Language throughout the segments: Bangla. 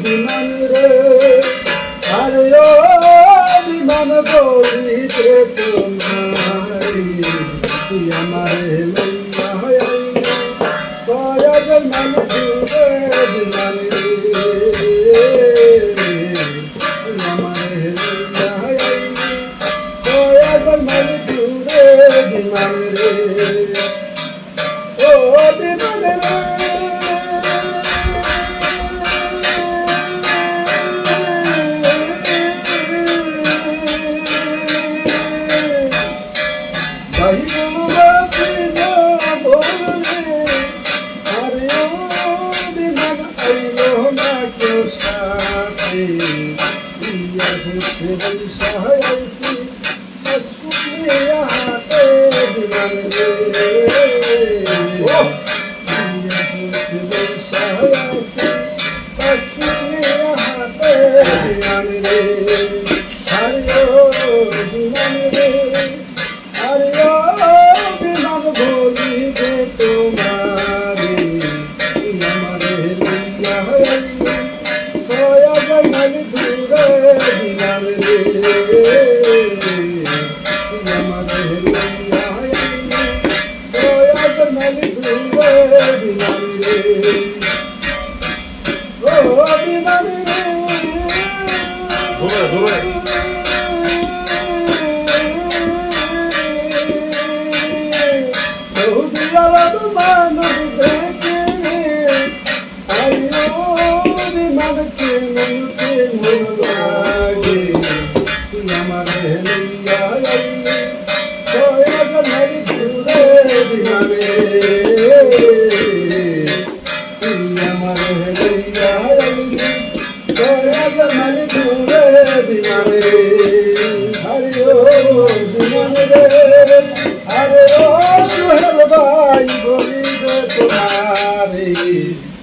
বিমান রে, আরে ও বিমান বলিতে তোমারি, তুই আমারে লইয়া আইলি সয়াজল মান দূরে বিমান রে, তুই আমারে লইয়া আইলি সয়াজল মান দূরে বিমান রে, ও বিমান রে।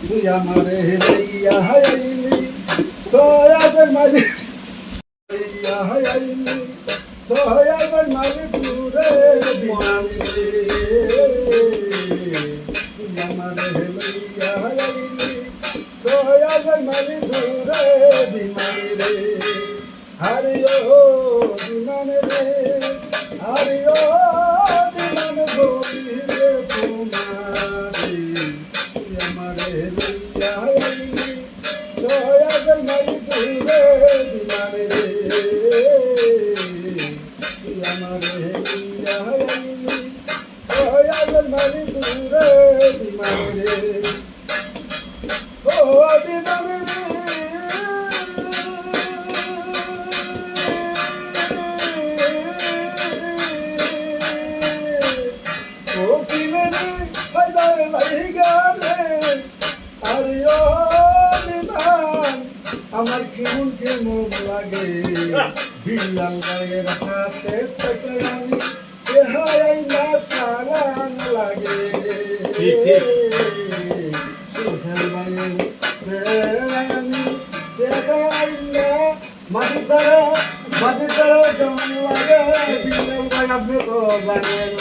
তুই আমারে লইয়া আইলি সয়াজল মালি লইয়া আইলি সয়াজল মালি দূরে বিমান রে, তুই আমারে লইয়া আইলি সয়াজল মালি দূরে বিমান রে, আরে ও বিমান রে, আরে ও বিমান বলিতে তোমারি, তুই আমারে লইয়া আইলি সয়াজল মালি দূরে বিমান রে, তুই আমারে লইয়া আইলি সয়াজল মালি দূরে বিমান রে, ও বিমান রে। আমার কেমন কেমন লাগে বিল্লাল গায়ের হাতে থেকে আমি দেহাই না সালান লাগে, সুহেল ভাইয়ের আমি দেখাই না মাঝে তারা কেমন লাগে বিল্লাল ভাই আপনি তো জানেন।